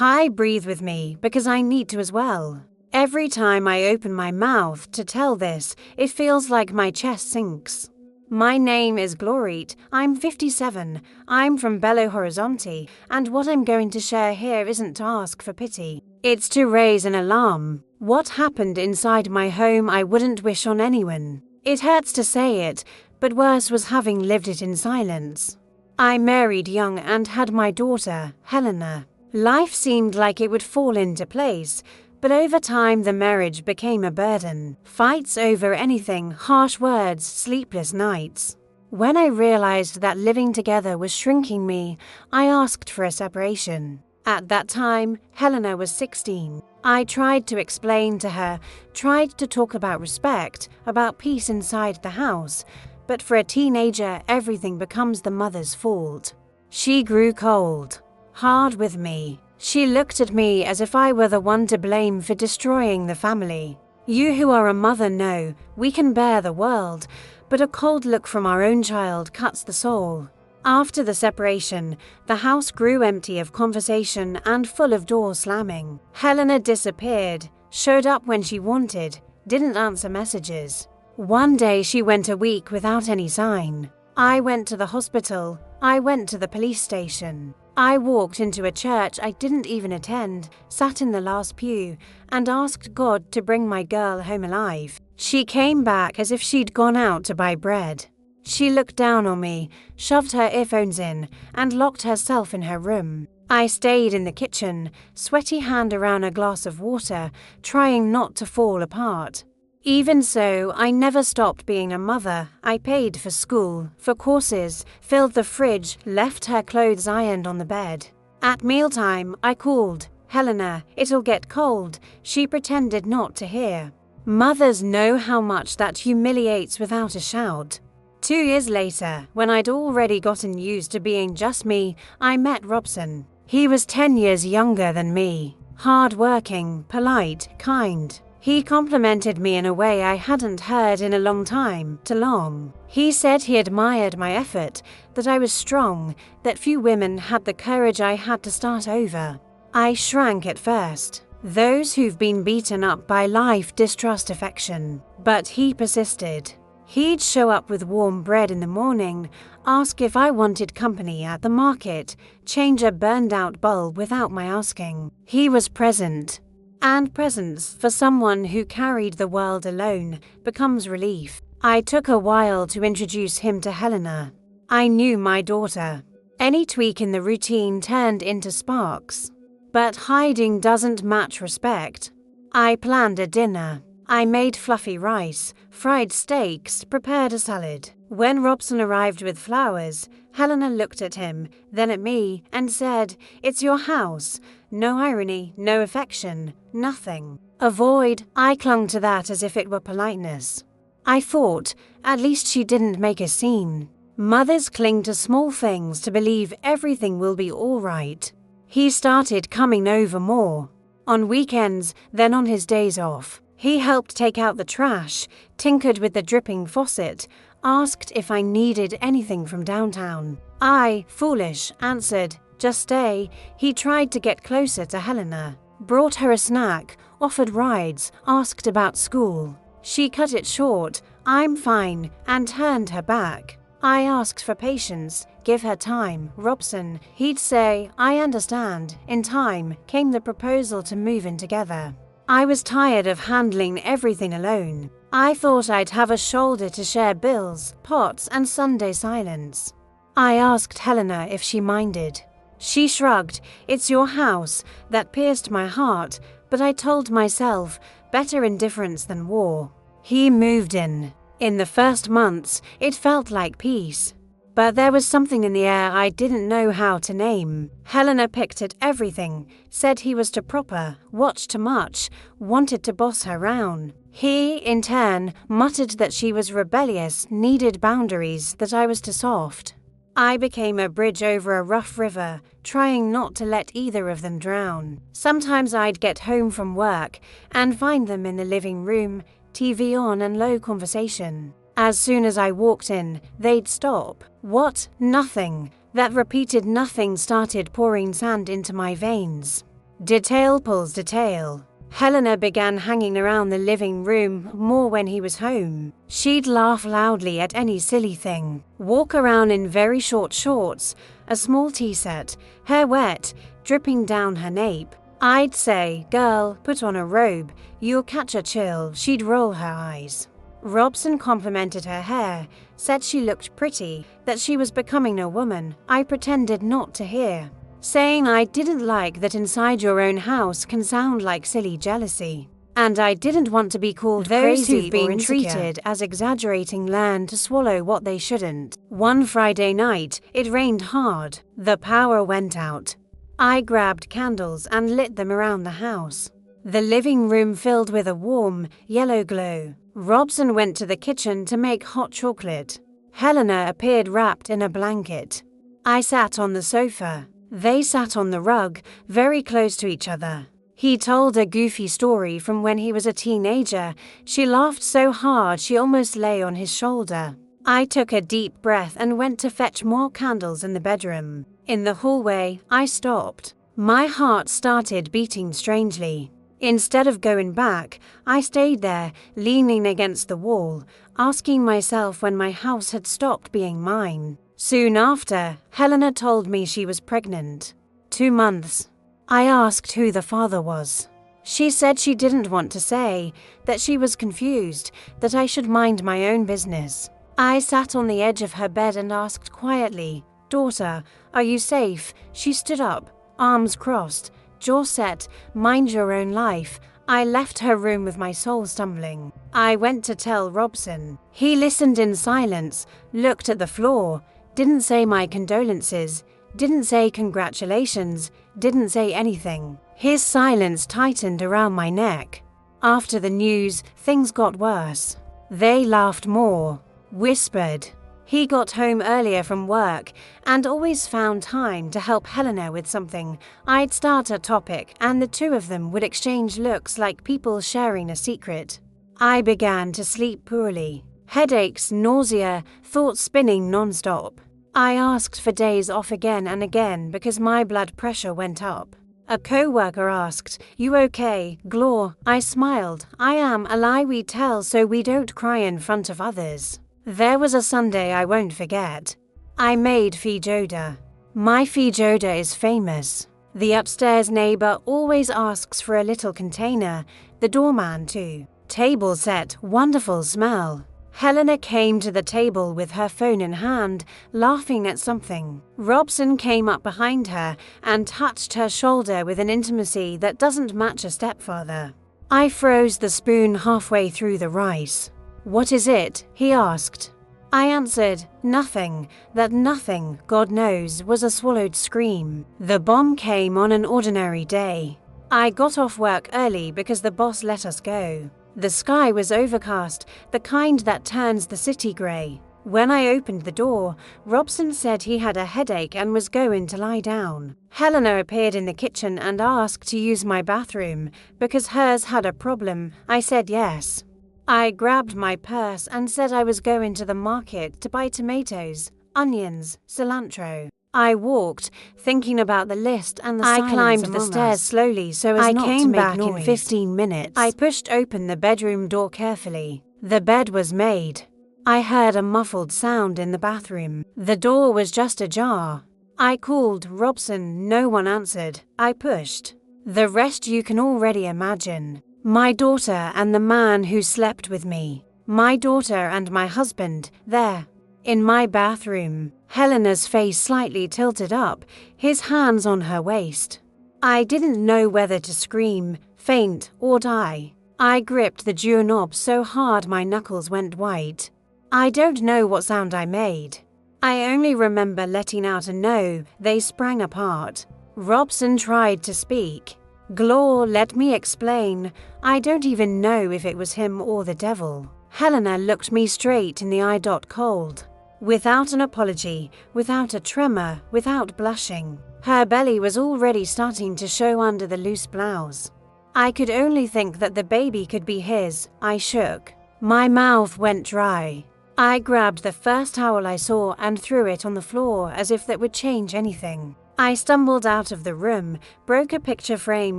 Hi, breathe with me, because I need to as well. Every time I open my mouth to tell this, it feels like my chest sinks. My name is Glorit, I'm 57, I'm from Belo Horizonte, and what I'm going to share here isn't to ask for pity. It's to raise an alarm. What happened inside my home I wouldn't wish on anyone. It hurts to say it, but worse was having lived it in silence. I married young and had my daughter, Helena. Life seemed like it would fall into place, but over time the marriage became a burden. Fights over anything, harsh words, sleepless nights. When I realized that living together was shrinking me, I asked for a separation. At that time, Helena was 16. I tried to explain to her, tried to talk about respect, about peace inside the house, but for a teenager, everything becomes the mother's fault. She grew cold, hard with me. She looked at me as if I were the one to blame for destroying the family. You who are a mother know, we can bear the world, but a cold look from our own child cuts the soul. After the separation, the house grew empty of conversation and full of doors slamming. Helena disappeared, showed up when she wanted, didn't answer messages. One day she went a week without any sign. I went to the hospital. I went to the police station. I walked into a church I didn't even attend, sat in the last pew, and asked God to bring my girl home alive. She came back as if she'd gone out to buy bread. She looked down on me, shoved her earphones in, and locked herself in her room. I stayed in the kitchen, sweaty hand around a glass of water, trying not to fall apart. Even so, I never stopped being a mother. I paid for school, for courses, filled the fridge, left her clothes ironed on the bed. At mealtime, I called, "Helena, it'll get cold." She pretended not to hear. Mothers know how much that humiliates without a shout. 2 years later, when I'd already gotten used to being just me, I met Robson. He was 10 years younger than me. Hard-working, polite, kind. He complimented me in a way I hadn't heard in a long time, too long. He said he admired my effort, that I was strong, that few women had the courage I had to start over. I shrank at first. Those who've been beaten up by life distrust affection. But he persisted. He'd show up with warm bread in the morning, ask if I wanted company at the market, change a burned-out bulb without my asking. He was present. And presence, for someone who carried the world alone, becomes relief. I took a while to introduce him to Helena. I knew my daughter. Any tweak in the routine turned into sparks. But hiding doesn't match respect. I planned a dinner. I made fluffy rice, fried steaks, prepared a salad. When Robson arrived with flowers, Helena looked at him, then at me, and said, "It's your house." No irony, no affection, nothing. Avoid. I clung to that as if it were politeness. I thought, at least she didn't make a scene. Mothers cling to small things to believe everything will be all right. He started coming over more. On weekends, then on his days off. He helped take out the trash, tinkered with the dripping faucet, asked if I needed anything from downtown. I, foolish, answered, "Just stay." He tried to get closer to Helena, brought her a snack, offered rides, asked about school. She cut it short, "I'm fine," and turned her back. I asked for patience, give her time. Robson, he'd say, "I understand." In time came the proposal to move in together. I was tired of handling everything alone. I thought I'd have a shoulder to share bills, pots, and Sunday silence. I asked Helena if she minded. She shrugged. "It's your house." That pierced my heart, but I told myself, better indifference than war. He moved in. In the first months, it felt like peace. But there was something in the air I didn't know how to name. Helena picked at everything, said he was too proper, watched too much, wanted to boss her round. He, in turn, muttered that she was rebellious, needed boundaries, that I was too soft. I became a bridge over a rough river, trying not to let either of them drown. Sometimes I'd get home from work and find them in the living room, TV on and low conversation. As soon as I walked in, they'd stop. What? Nothing. That repeated nothing started pouring sand into my veins. Detail pulls detail. Helena began hanging around the living room more when he was home. She'd laugh loudly at any silly thing, walk around in very short shorts, a small tea set, hair wet, dripping down her nape. I'd say, "Girl, put on a robe, you'll catch a chill." She'd roll her eyes. Robson complimented her hair, said she looked pretty, that she was becoming a woman. I pretended not to hear, saying I didn't like that inside your own house can sound like silly jealousy. And I didn't want to be called Those crazy who've been or treated as exaggerating learn to swallow what they shouldn't. One Friday night, it rained hard. The power went out. I grabbed candles and lit them around the house. The living room filled with a warm, yellow glow. Robson went to the kitchen to make hot chocolate. Helena appeared wrapped in a blanket. I sat on the sofa. They sat on the rug, very close to each other. He told a goofy story from when he was a teenager. She laughed so hard she almost lay on his shoulder. I took a deep breath and went to fetch more candles in the bedroom. In the hallway, I stopped. My heart started beating strangely. Instead of going back, I stayed there, leaning against the wall, asking myself when my house had stopped being mine. Soon after, Helena told me she was pregnant. 2 months. I asked who the father was. She said she didn't want to say, that she was confused, that I should mind my own business. I sat on the edge of her bed and asked quietly, "Daughter, are you safe?" She stood up, arms crossed, jaw set, mind your own life. I left her room with my soul stumbling. I went to tell Robson. He listened in silence, looked at the floor, didn't say my condolences, didn't say congratulations, didn't say anything. His silence tightened around my neck. After the news, things got worse. They laughed more, whispered. He got home earlier from work and always found time to help Helena with something. I'd start a topic and the two of them would exchange looks like people sharing a secret. I began to sleep poorly. Headaches, nausea, thoughts spinning non-stop. I asked for days off again and again because my blood pressure went up. A co-worker asked, "You okay, Glor?" I smiled. "I am, a lie we tell so we don't cry in front of others." There was a Sunday I won't forget. I made feijoada. My feijoada is famous. The upstairs neighbor always asks for a little container, the doorman too. Table set, wonderful smell. Helena came to the table with her phone in hand, laughing at something. Robson came up behind her and touched her shoulder with an intimacy that doesn't match a stepfather. I froze the spoon halfway through the rice. "What is it?" he asked. I answered, "Nothing." That nothing, God knows, was a swallowed scream. The bomb came on an ordinary day. I got off work early because the boss let us go. The sky was overcast, the kind that turns the city grey. When I opened the door, Robson said he had a headache and was going to lie down. Helena appeared in the kitchen and asked to use my bathroom because hers had a problem. I said yes. I grabbed my purse and said I was going to the market to buy tomatoes, onions, cilantro. I walked, thinking about the list and the silence. I climbed the stairs slowly so as not to make noise. I came back in 15 minutes. I pushed open the bedroom door carefully. The bed was made. I heard a muffled sound in the bathroom. The door was just ajar. I called Robson, no one answered. I pushed. The rest you can already imagine. My daughter and the man who slept with me. My daughter and my husband, there, in my bathroom. Helena's face slightly tilted up, his hands on her waist. I didn't know whether to scream, faint, or die. I gripped the doorknob so hard my knuckles went white. I don't know what sound I made. I only remember letting out a no. They sprang apart. Robson tried to speak. "Glor, let me explain. I don't even know if it was him or the devil." Helena looked me straight in the eye. Cold. Without an apology, without a tremor, without blushing. Her belly was already starting to show under the loose blouse. I could only think that the baby could be his. I shook. My mouth went dry. I grabbed the first towel I saw and threw it on the floor as if that would change anything. I stumbled out of the room, broke a picture frame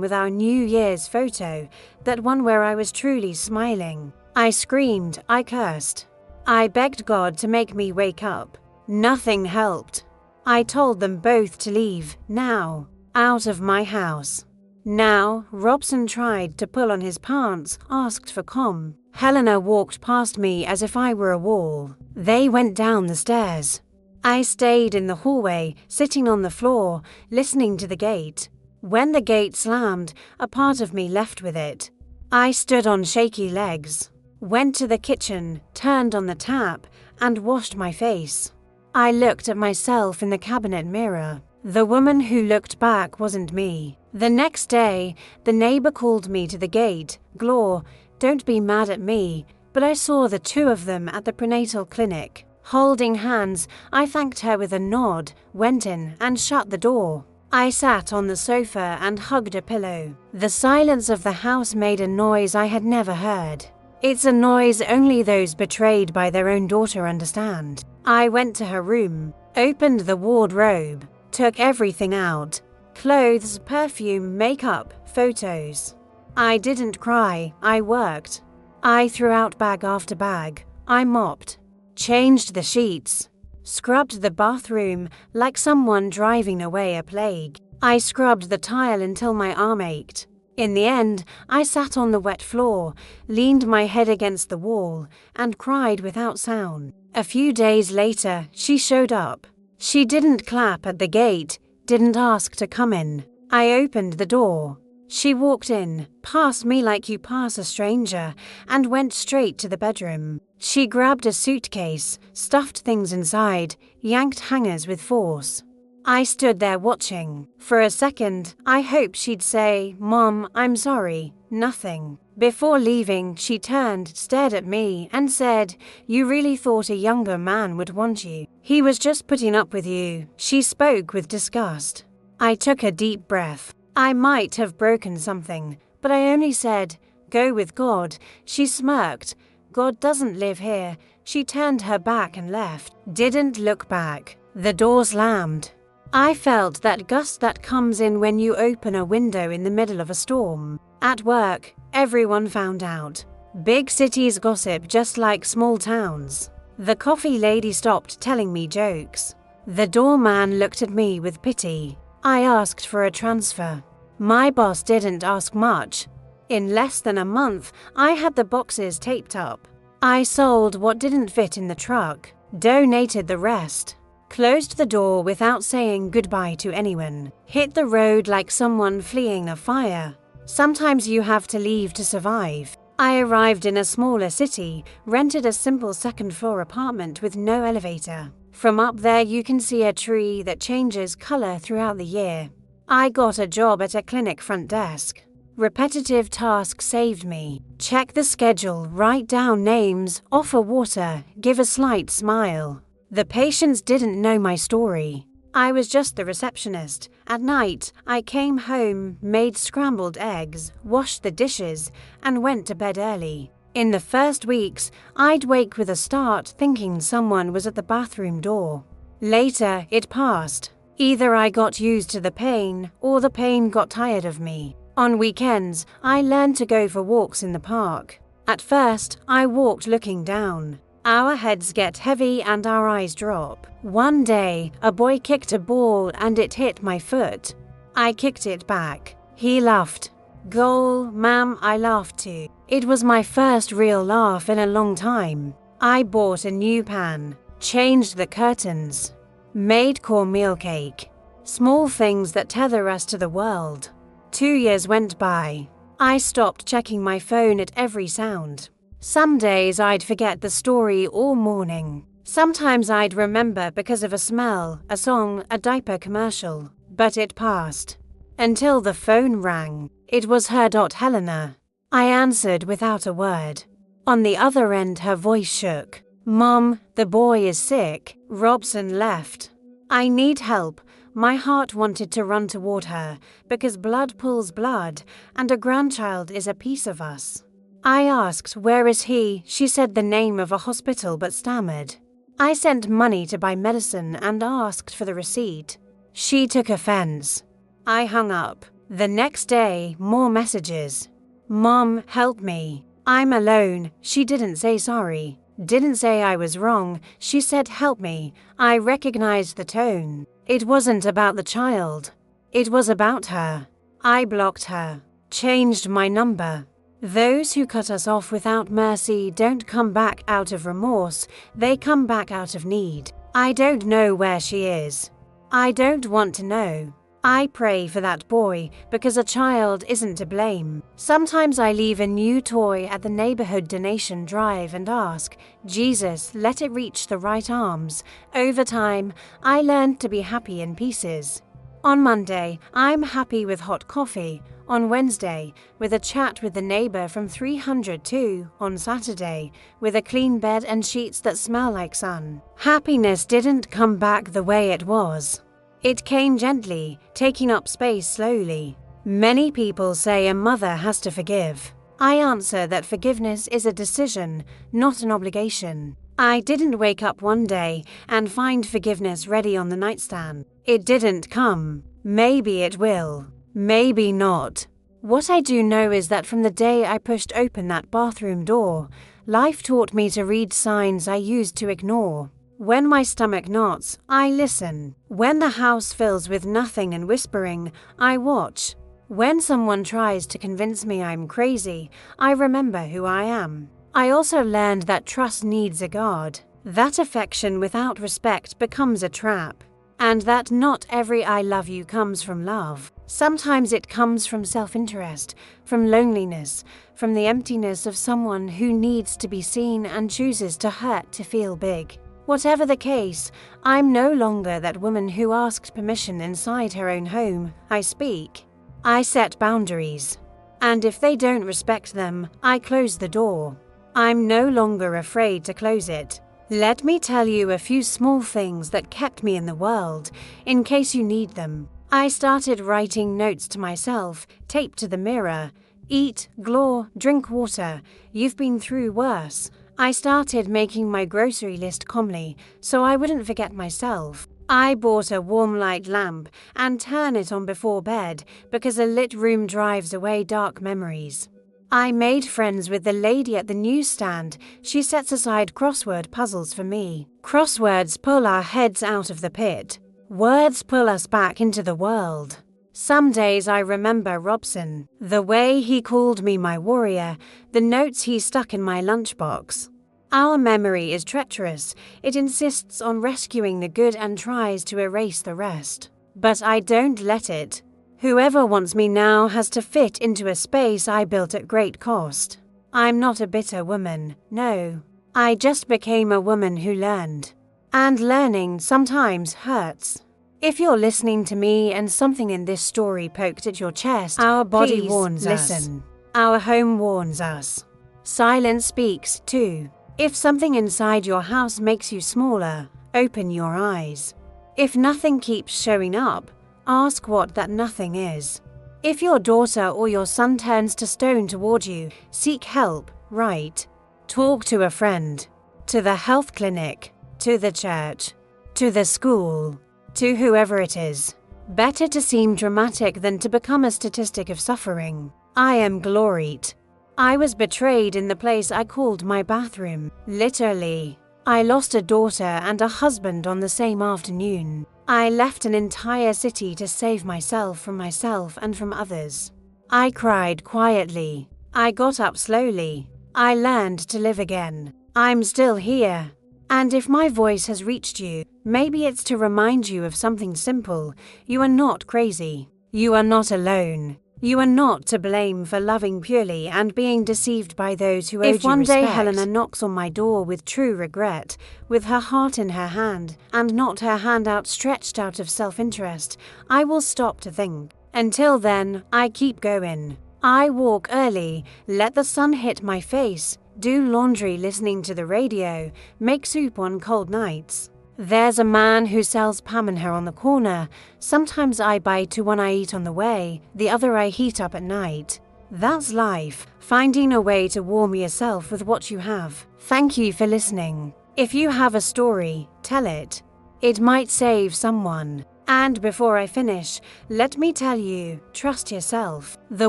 with our New Year's photo, that one where I was truly smiling. I screamed, I cursed. I begged God to make me wake up. Nothing helped. I told them both to leave, now, out of my house. Now, Robson tried to pull on his pants, asked for com. Helena walked past me as if I were a wall. They went down the stairs. I stayed in the hallway, sitting on the floor, listening to the gate. When the gate slammed, a part of me left with it. I stood on shaky legs, went to the kitchen, turned on the tap, and washed my face. I looked at myself in the cabinet mirror. The woman who looked back wasn't me. The next day, the neighbor called me to the gate. Glor, don't be mad at me, but I saw the two of them at the prenatal clinic. Holding hands, I thanked her with a nod, went in and shut the door. I sat on the sofa and hugged a pillow. The silence of the house made a noise I had never heard. It's a noise only those betrayed by their own daughter understand. I went to her room, opened the wardrobe, took everything out. Clothes, perfume, makeup, photos. I didn't cry, I worked. I threw out bag after bag. I mopped, changed the sheets, scrubbed the bathroom like someone driving away a plague. I scrubbed the tile until my arm ached. In the end, I sat on the wet floor, leaned my head against the wall, and cried without sound. A few days later, she showed up. She didn't clap at the gate, didn't ask to come in. I opened the door. She walked in, past me like you pass a stranger, and went straight to the bedroom. She grabbed a suitcase, stuffed things inside, yanked hangers with force. I stood there watching. For a second, I hoped she'd say, "Mom, I'm sorry," nothing. Before leaving, she turned, stared at me, and said, "You really thought a younger man would want you. He was just putting up with you." She spoke with disgust. I took a deep breath. I might have broken something, but I only said, "Go with God." She smirked. "God doesn't live here." She turned her back and left. Didn't look back. The door slammed. I felt that gust that comes in when you open a window in the middle of a storm. At work, everyone found out. Big cities gossip just like small towns. The coffee lady stopped telling me jokes. The doorman looked at me with pity. I asked for a transfer. My boss didn't ask much. In less than a month, I had the boxes taped up. I sold what didn't fit in the truck, donated the rest, closed the door without saying goodbye to anyone, hit the road like someone fleeing a fire. Sometimes you have to leave to survive. I arrived in a smaller city, rented a simple second-floor apartment with no elevator. From up there you can see a tree that changes color throughout the year. I got a job at a clinic front desk. Repetitive tasks saved me. Check the schedule, write down names, offer water, give a slight smile. The patients didn't know my story. I was just the receptionist. At night, I came home, made scrambled eggs, washed the dishes, and went to bed early. In the first weeks, I'd wake with a start thinking someone was at the bathroom door. Later, it passed. Either I got used to the pain, or the pain got tired of me. On weekends, I learned to go for walks in the park. At first, I walked looking down. Our heads get heavy and our eyes drop. One day, a boy kicked a ball and it hit my foot. I kicked it back. He laughed. "Goal, ma'am," I laughed too. It was my first real laugh in a long time. I bought a new pan, changed the curtains, made cornmeal cake. Small things that tether us to the world. 2 years went by. I stopped checking my phone at every sound. Some days I'd forget the story all morning. Sometimes I'd remember because of a smell, a song, a diaper commercial. But it passed. Until the phone rang. It was her. Helena. I answered without a word. On the other end her voice shook. "Mom, the boy is sick. Robson left. I need help." My heart wanted to run toward her, because blood pulls blood, and a grandchild is a piece of us. I asked, "Where is he?" She said the name of a hospital but stammered. I sent money to buy medicine and asked for the receipt. She took offense. I hung up. The next day, more messages. Mom, help me. I'm alone. She didn't say sorry. Didn't say I was wrong. She said help me. I recognized the tone. It wasn't about the child. It was about her. I blocked her. Changed my number. Those who cut us off without mercy don't come back out of remorse. They come back out of need. I don't know where she is. I don't want to know. I pray for that boy because a child isn't to blame. Sometimes I leave a new toy at the neighborhood donation drive and ask, Jesus, let it reach the right arms. Over time, I learned to be happy in pieces. On Monday, I'm happy with hot coffee. On Wednesday, with a chat with the neighbor from 302. On Saturday, with a clean bed and sheets that smell like sun. Happiness didn't come back the way it was. It came gently, taking up space slowly. Many people say a mother has to forgive. I answer that forgiveness is a decision, not an obligation. I didn't wake up one day and find forgiveness ready on the nightstand. It didn't come. Maybe it will. Maybe not. What I do know is that from the day I pushed open that bathroom door, life taught me to read signs I used to ignore. When my stomach knots, I listen. When the house fills with nothing and whispering, I watch. When someone tries to convince me I'm crazy, I remember who I am. I also learned that trust needs a guard, that affection without respect becomes a trap, and that not every I love you comes from love. Sometimes it comes from self-interest, from loneliness, from the emptiness of someone who needs to be seen and chooses to hurt to feel big. Whatever the case, I'm no longer that woman who asked permission inside her own home. I speak. I set boundaries. And if they don't respect them, I close the door. I'm no longer afraid to close it. Let me tell you a few small things that kept me in the world, in case you need them. I started writing notes to myself, taped to the mirror. Eat, glaw, drink water. You've been through worse. I started making my grocery list calmly, so I wouldn't forget myself. I bought a warm light lamp and turn it on before bed because a lit room drives away dark memories. I made friends with the lady at the newsstand. She sets aside crossword puzzles for me. Crosswords pull our heads out of the pit. Words pull us back into the world. Some days I remember Robson, the way he called me my warrior, the notes he stuck in my lunchbox. Our memory is treacherous. It insists on rescuing the good and tries to erase the rest. But I don't let it. Whoever wants me now has to fit into a space I built at great cost. I'm not a bitter woman, no. I just became a woman who learned. And learning sometimes hurts. If you're listening to me and something in this story poked at your chest, our body warns us. Listen. Our home warns us. Silence speaks too. If something inside your house makes you smaller, open your eyes. If nothing keeps showing up, ask what that nothing is. If your daughter or your son turns to stone toward you, seek help, write. Talk to a friend. To the health clinic. To the church. To the school. To whoever it is. Better to seem dramatic than to become a statistic of suffering. I am Glorit. I was betrayed in the place I called my bathroom. Literally. I lost a daughter and a husband on the same afternoon. I left an entire city to save myself from myself and from others. I cried quietly. I got up slowly. I learned to live again. I'm still here. And if my voice has reached you, maybe it's to remind you of something simple. You are not crazy. You are not alone. You are not to blame for loving purely and being deceived by those who owed you respect. If one day Helena knocks on my door with true regret, with her heart in her hand, and not her hand outstretched out of self-interest, I will stop to think. Until then, I keep going. I walk early, let the sun hit my face, do laundry listening to the radio, make soup on cold nights. There's a man who sells pamenher on the corner. Sometimes I buy two, one I eat on the way, the other I heat up at night. That's life, finding a way to warm yourself with what you have. Thank you for listening. If you have a story, tell it. It might save someone. And before I finish, let me tell you, trust yourself. The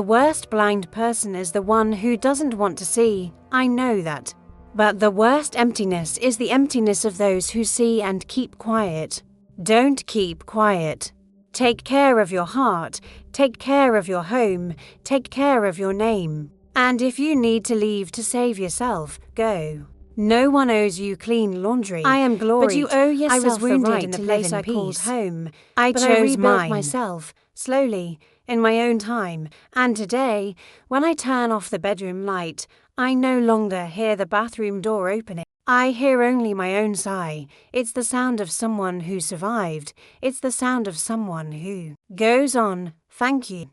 worst blind person is the one who doesn't want to see. I know that. But the worst emptiness is the emptiness of those who see and keep quiet. Don't keep quiet. Take care of your heart, take care of your home, take care of your name. And if you need to leave to save yourself, go. No one owes you clean laundry. I am Glory, but you owe yourself I was wounded the right in the to place live I in called peace. home. I but chose rebuilt myself, slowly, in my own time. And today, when I turn off the bedroom light, I no longer hear the bathroom door opening. I hear only my own sigh. It's the sound of someone who survived. It's the sound of someone who goes on. Thank you.